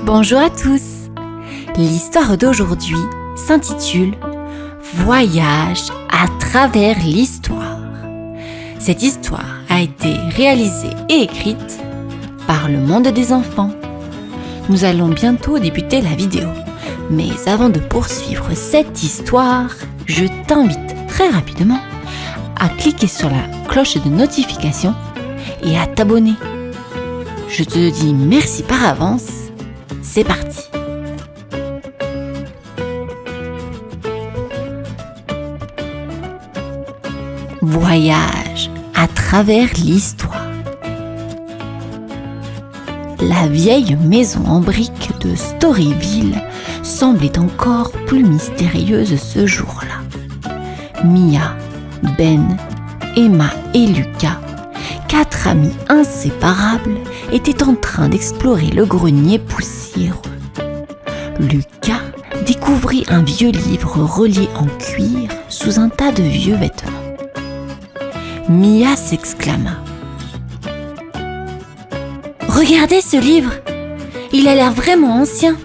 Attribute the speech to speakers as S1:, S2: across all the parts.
S1: Bonjour à tous. L'histoire d'aujourd'hui s'intitule « Voyage à travers l'histoire ». Cette histoire a été réalisée et écrite par Le Monde des Enfants. Nous allons bientôt débuter la vidéo. Mais avant de poursuivre cette histoire, je t'invite très rapidement à cliquer sur la cloche de notification et à t'abonner. Je te dis merci par avance. C'est parti. Voyage à travers l'histoire. La vieille maison en briques de Storyville semblait encore plus mystérieuse ce jour-là. Mia, Ben, Emma et Lucas, 4 amis inséparables, étaient en train d'explorer le grenier poussiéreux. Lucas découvrit un vieux livre relié en cuir sous un tas de vieux vêtements. Mia s'exclama. « Regardez ce livre, il a l'air vraiment ancien !»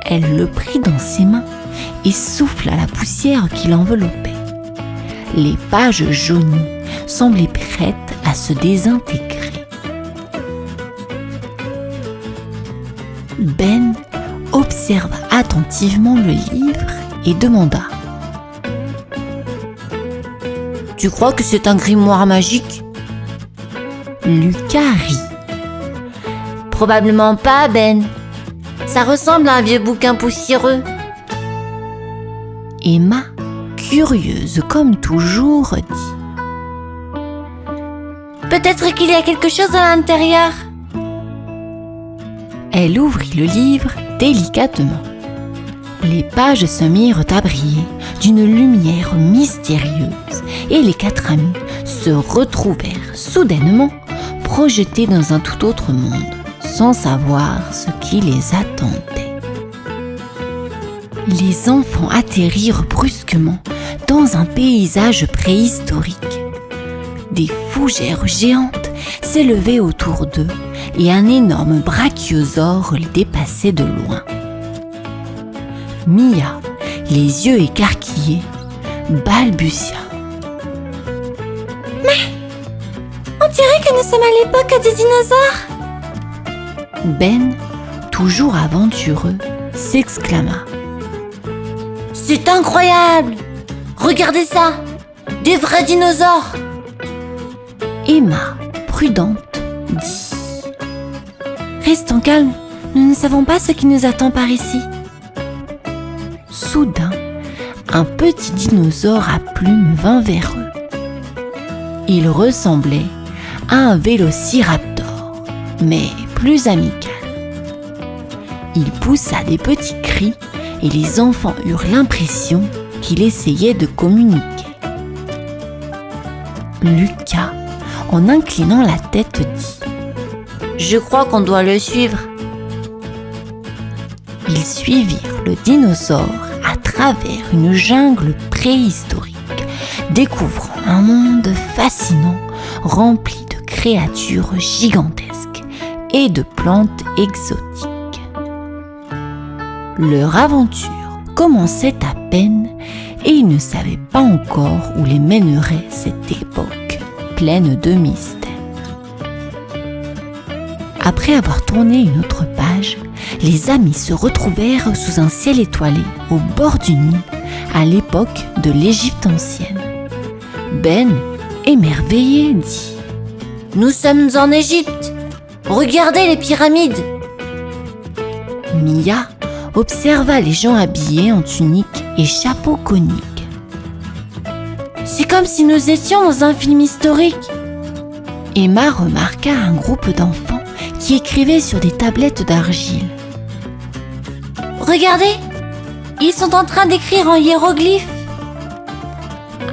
S1: Elle le prit dans ses mains et souffla la poussière qui l'enveloppait. Les pages jaunies semblaient prêtes à se désintégrer. Ben observa attentivement le livre et demanda : « Tu crois que c'est un grimoire magique ?» Lucas rit. « Probablement pas, Ben. Ça ressemble à un vieux bouquin poussiéreux. » Emma, curieuse comme toujours, dit : « Peut-être qu'il y a quelque chose à l'intérieur. » Elle ouvrit le livre délicatement. Les pages se mirent à briller d'une lumière mystérieuse et les 4 amis se retrouvèrent soudainement projetés dans un tout autre monde, sans savoir ce qui les attendait. Les enfants atterrirent brusquement dans un paysage préhistorique. Des fougères géantes s'élevaient autour d'eux et un énorme brachiosaure les dépassait de loin. Mia, les yeux écarquillés, balbutia. « Mais on dirait que nous sommes à l'époque des dinosaures !» Ben, toujours aventureux, s'exclama. « C'est incroyable! Regardez ça! Des vrais dinosaures !» Emma, prudente, dit : « Restons calmes, nous ne savons pas ce qui nous attend par ici. » Soudain, un petit dinosaure à plumes vint vers eux. Il ressemblait à un vélociraptor, mais plus amical. Il poussa des petits cris et les enfants eurent l'impression qu'il essayait de communiquer. Lucas, en inclinant la tête, dit : « Je crois qu'on doit le suivre. » Ils suivirent le dinosaure à travers une jungle préhistorique, découvrant un monde fascinant rempli de créatures gigantesques et de plantes exotiques. Leur aventure commençait à peine et ils ne savaient pas encore où les mènerait cette époque pleine de mystères. Après avoir tourné une autre page, les amis se retrouvèrent sous un ciel étoilé au bord du Nil à l'époque de l'Égypte ancienne. Ben, émerveillé, dit : « Nous sommes en Égypte. Regardez les pyramides !» Mia observa les gens habillés en tuniques et chapeaux coniques. « C'est comme si nous étions dans un film historique. » Emma remarqua un groupe d'enfants qui écrivaient sur des tablettes d'argile. « Regardez, ils sont en train d'écrire en hiéroglyphes. »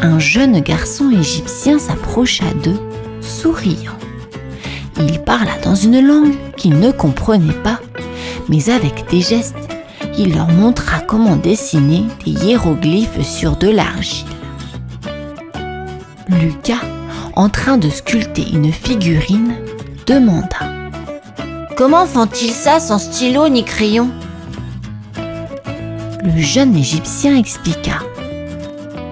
S1: Un jeune garçon égyptien s'approcha d'eux, souriant. Il parla dans une langue qu'ils ne comprenaient pas, mais avec des gestes, il leur montra comment dessiner des hiéroglyphes sur de l'argile. Lucas, en train de sculpter une figurine, demanda : Comment font-ils ça sans stylo ni crayon ? Le jeune Égyptien expliqua.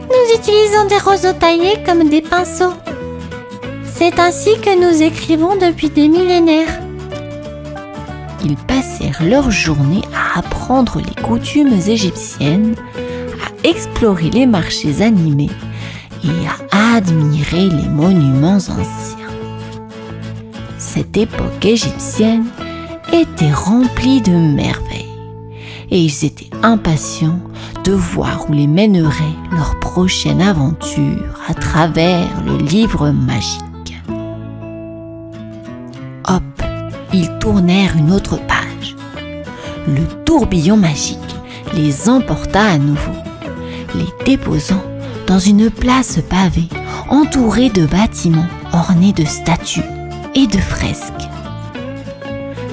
S1: Nous utilisons des roseaux taillés comme des pinceaux. C'est ainsi que nous écrivons depuis des millénaires. Ils passèrent leur journée à apprendre les coutumes égyptiennes, à explorer les marchés animés et à admirer les monuments anciens. Cette époque égyptienne était remplie de merveilles et ils étaient impatients de voir où les mènerait leur prochaine aventure à travers le livre magique. Hop, ils tournèrent une autre page. Le tourbillon magique les emporta à nouveau, les déposant dans une place pavée entourée de bâtiments ornés de statues et de fresques.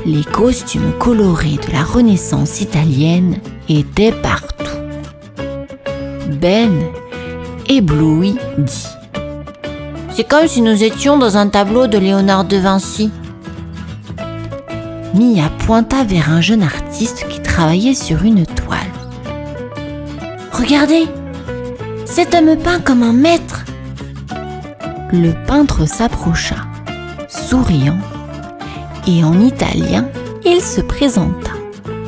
S1: Les costumes colorés de la Renaissance italienne étaient partout. Ben, ébloui, dit « C'est comme si nous étions dans un tableau de Léonard de Vinci. » Mia pointa vers un jeune artiste qui travaillait sur une toile. « Regardez, cet homme peint comme un maître !» Le peintre s'approcha, souriant, et en italien, il se présenta.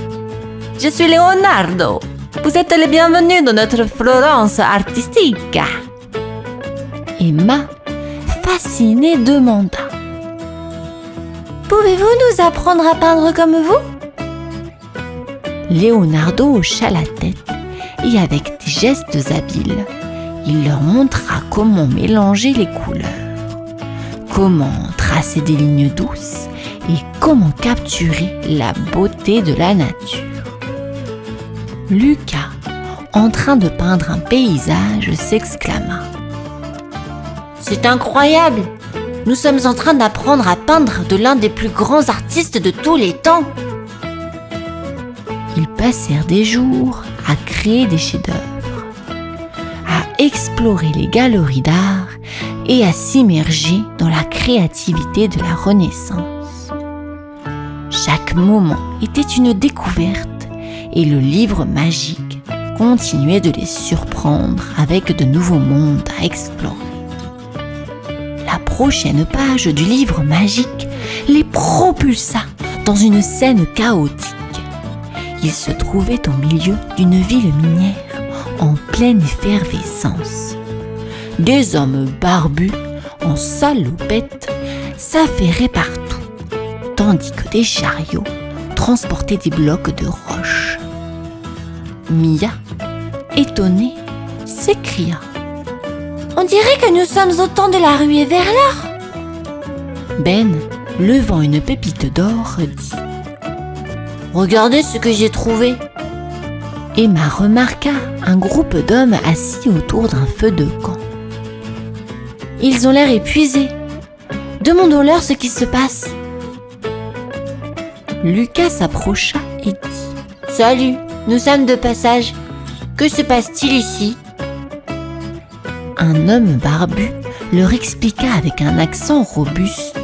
S1: « Je suis Leonardo. Vous êtes les bienvenus dans notre Florence artistique. » Emma, fascinée, demanda. « Pouvez-vous nous apprendre à peindre comme vous ?» Leonardo hocha la tête et avec des gestes habiles, il leur montra comment mélanger les couleurs, comment tracer des lignes douces et comment capturer la beauté de la nature. Lucas, en train de peindre un paysage, s'exclama. « C'est incroyable! Nous sommes en train d'apprendre à peindre de l'un des plus grands artistes de tous les temps !» Ils passèrent des jours à créer des chefs-d'œuvre, à explorer les galeries d'art et à s'immerger dans la créativité de la Renaissance. Chaque moment était une découverte et le livre magique continuait de les surprendre avec de nouveaux mondes à explorer. La prochaine page du livre magique les propulsa dans une scène chaotique. Ils se trouvaient au milieu d'une ville minière en pleine effervescence. Des hommes barbus en salopette s'affairaient partout, tandis que des chariots transportaient des blocs de roche. Mia, étonnée, s'écria. « On dirait que nous sommes au temps de la ruée vers l'or !» Ben, levant une pépite d'or, dit « Regardez ce que j'ai trouvé !» Emma remarqua un groupe d'hommes assis autour d'un feu de camp. « Ils ont l'air épuisés. Demandons-leur ce qui se passe. » Lucas s'approcha et dit « Salut, nous sommes de passage. Que se passe-t-il ici ?» Un homme barbu leur expliqua avec un accent robuste.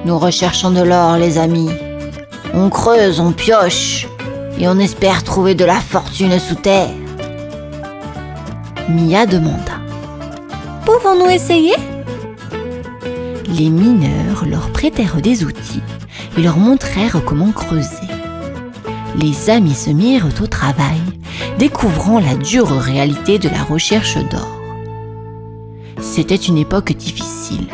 S1: Nous recherchons de l'or, les amis. On creuse, on pioche, et on espère trouver de la fortune sous terre. Mia demanda. Pouvons-nous essayer ? Les mineurs leur prêtèrent des outils et leur montrèrent comment creuser. Les amis se mirent au travail, découvrant la dure réalité de la recherche d'or. C'était une époque difficile,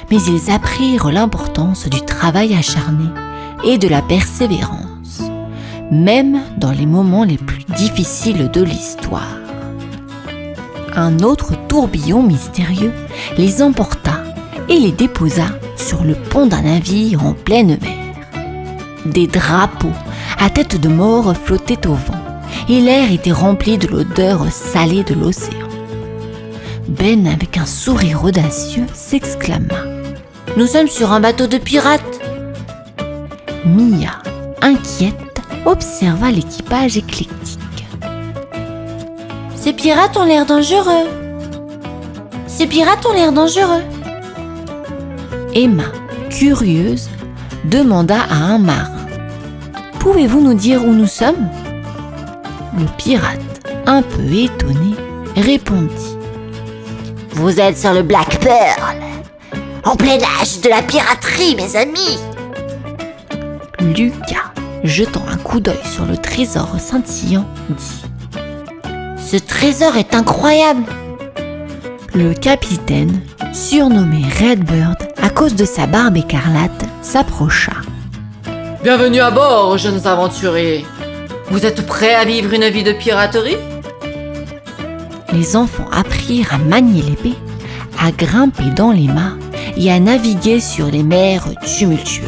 S1: mais ils apprirent l'importance du travail acharné et de la persévérance, même dans les moments les plus difficiles de l'histoire. Un autre tourbillon mystérieux les emporta et les déposa sur le pont d'un navire en pleine mer. Des drapeaux à tête de mort flottaient au vent et l'air était rempli de l'odeur salée de l'océan. Ben, avec un sourire audacieux, s'exclama. « Nous sommes sur un bateau de pirates !» Mia, inquiète, observa l'équipage éclectique. « Ces pirates ont l'air dangereux !» Ces pirates ont l'air dangereux. Emma, curieuse, demanda à un marin. Pouvez-vous nous dire où nous sommes ? Le pirate, un peu étonné, répondit. Vous êtes sur le Black Pearl, en plein âge de la piraterie, mes amis. Lucas, jetant un coup d'œil sur le trésor scintillant, dit. Ce trésor est incroyable. Le capitaine, surnommé Redbird à cause de sa barbe écarlate, s'approcha.
S2: Bienvenue à bord, jeunes aventuriers. Vous êtes prêts à vivre une vie de piraterie ?
S1: Les enfants apprirent à manier l'épée, à grimper dans les mâts et à naviguer sur les mers tumultueuses.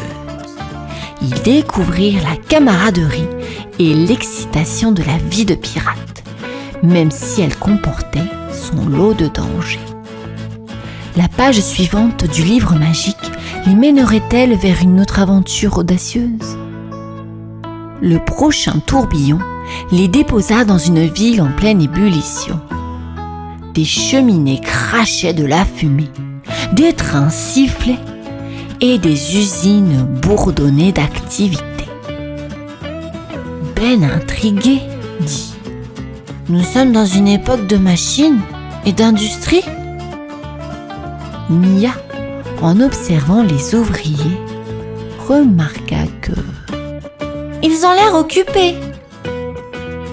S1: Ils découvrirent la camaraderie et l'excitation de la vie de pirate, même si elle comportait son lot de dangers. La page suivante du livre magique les mènerait-elle vers une autre aventure audacieuse ? Le prochain tourbillon les déposa dans une ville en pleine ébullition. Des cheminées crachaient de la fumée, des trains sifflaient et des usines bourdonnaient d'activité. Ben, intrigué, dit « Nous sommes dans une époque de machines et d'industrie ?» Mia, en observant les ouvriers, remarqua que « Ils ont l'air occupés.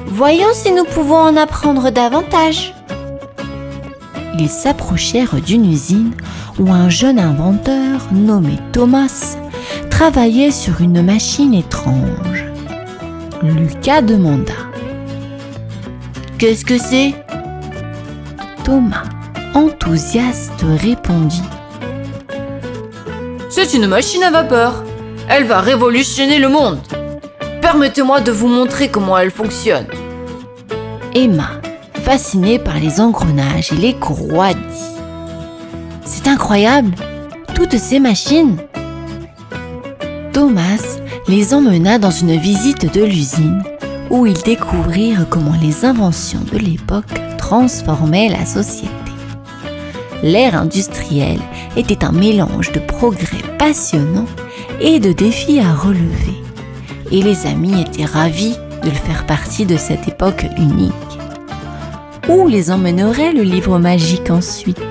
S1: Voyons si nous pouvons en apprendre davantage. » Ils s'approchèrent d'une usine où un jeune inventeur nommé Thomas travaillait sur une machine étrange. Lucas demanda « Qu'est-ce que c'est ?» Thomas, enthousiaste, répondit
S2: « C'est une machine à vapeur. Elle va révolutionner le monde. Permettez-moi de vous montrer comment elle fonctionne. »
S1: Emma, fascinée par les engrenages et les courroies, dit « C'est incroyable, toutes ces machines !» Thomas les emmena dans une visite de l'usine où ils découvrirent comment les inventions de l'époque transformaient la société. L'ère industrielle était un mélange de progrès passionnants et de défis à relever, et les amis étaient ravis de faire partie de cette époque unique. Où les emmènerait le livre magique ensuite ?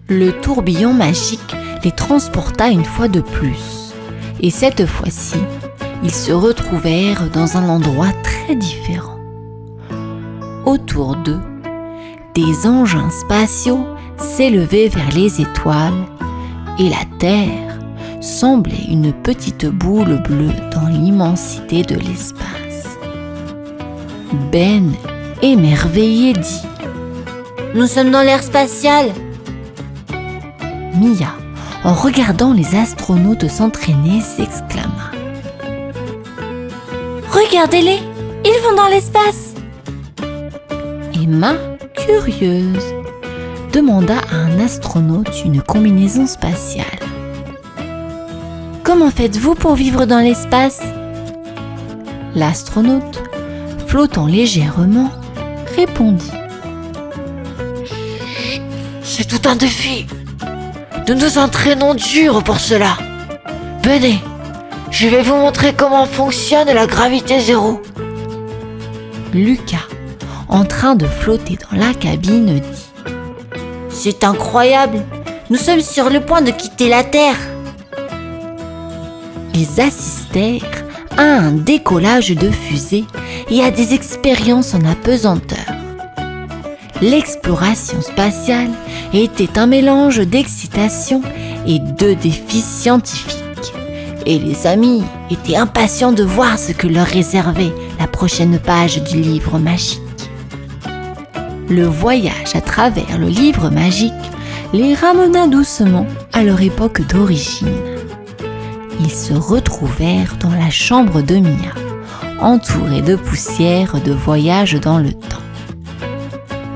S1: Le tourbillon magique les transporta une fois de plus, et cette fois-ci, ils se retrouvèrent dans un endroit très différent. Autour d'eux, des engins spatiaux s'élevaient vers les étoiles, et la Terre semblait une petite boule bleue dans l'immensité de l'espace. Ben, émerveillé, dit « Nous sommes dans l'ère spatiale !» Mia, en regardant les astronautes s'entraîner, s'exclama « Regardez-les, ils vont dans l'espace !» Emma, curieuse, demanda à un astronaute une combinaison spatiale. « Comment faites-vous pour vivre dans l'espace ?» L'astronaute, flottant légèrement, répondit « C'est tout un défi. Nous nous entraînons dur pour cela. Venez, je vais vous montrer comment fonctionne la gravité zéro. » Lucas, en train de flotter dans la cabine, dit « C'est incroyable, nous sommes sur le point de quitter la Terre. » Ils assistèrent à un décollage de fusée et à des expériences en apesanteur. L'exploration spatiale était un mélange d'excitation et de défis scientifiques, et les amis étaient impatients de voir ce que leur réservait la prochaine page du livre magique. Le voyage à travers le livre magique les ramena doucement à leur époque d'origine. Ils se retrouvèrent dans la chambre de Mia, entourés de poussière de voyage dans le temps.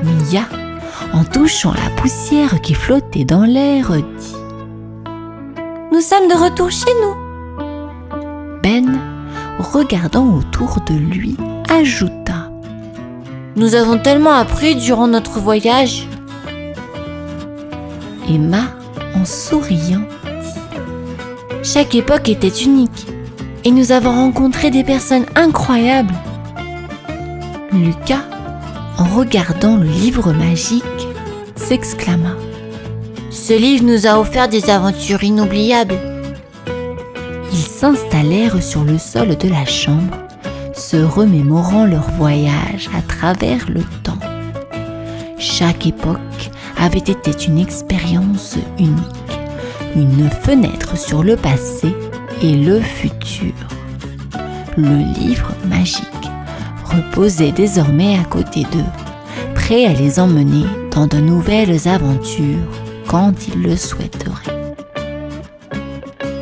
S1: Mia, en touchant la poussière qui flottait dans l'air, dit « Nous sommes de retour chez nous !» Ben, regardant autour de lui, ajouta « Nous avons tellement appris durant notre voyage, Emma, en souriant, dit « Chaque époque était unique et nous avons rencontré des personnes incroyables. » Lucas, en regardant le livre magique, s'exclama « Ce livre nous a offert des aventures inoubliables. » Ils s'installèrent sur le sol de la chambre, se remémorant leur voyage à travers le temps. Chaque époque avait été une expérience unique, une fenêtre sur le passé et le futur. Le livre magique reposait désormais à côté d'eux, prêt à les emmener dans de nouvelles aventures quand ils le souhaiteraient.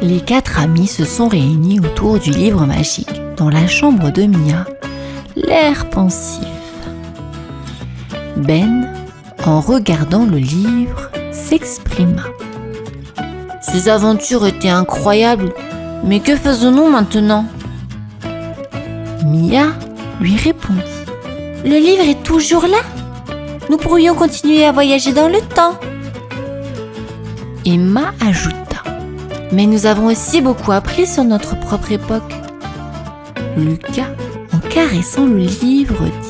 S1: Les 4 amis se sont réunis autour du livre magique dans la chambre de Mia, l'air pensif. Ben, en regardant le livre, s'exprima. « Ces aventures étaient incroyables, mais que faisons-nous maintenant ?» Mia lui répondit. « Le livre est toujours là. Nous pourrions continuer à voyager dans le temps. » Emma ajouta. « Mais nous avons aussi beaucoup appris sur notre propre époque. » Lucas, en caressant le livre, dit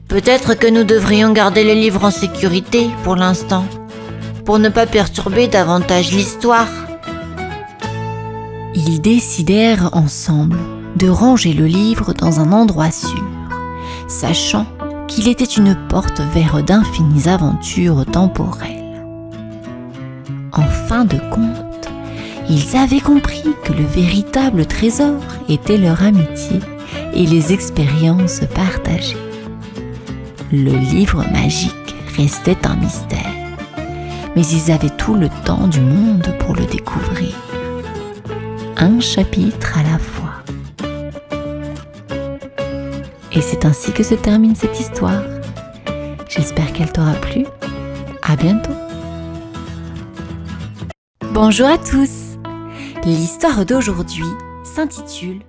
S1: « Peut-être que nous devrions garder le livre en sécurité pour l'instant, pour ne pas perturber davantage l'histoire. » Ils décidèrent ensemble de ranger le livre dans un endroit sûr, sachant qu'il était une porte vers d'infinies aventures temporelles. En fin de compte, ils avaient compris que le véritable trésor était leur amitié et les expériences partagées. Le livre magique restait un mystère, mais ils avaient tout le temps du monde pour le découvrir. Un chapitre à la fois. Et c'est ainsi que se termine cette histoire. J'espère qu'elle t'aura plu. À bientôt. Bonjour à tous. L'histoire d'aujourd'hui s'intitule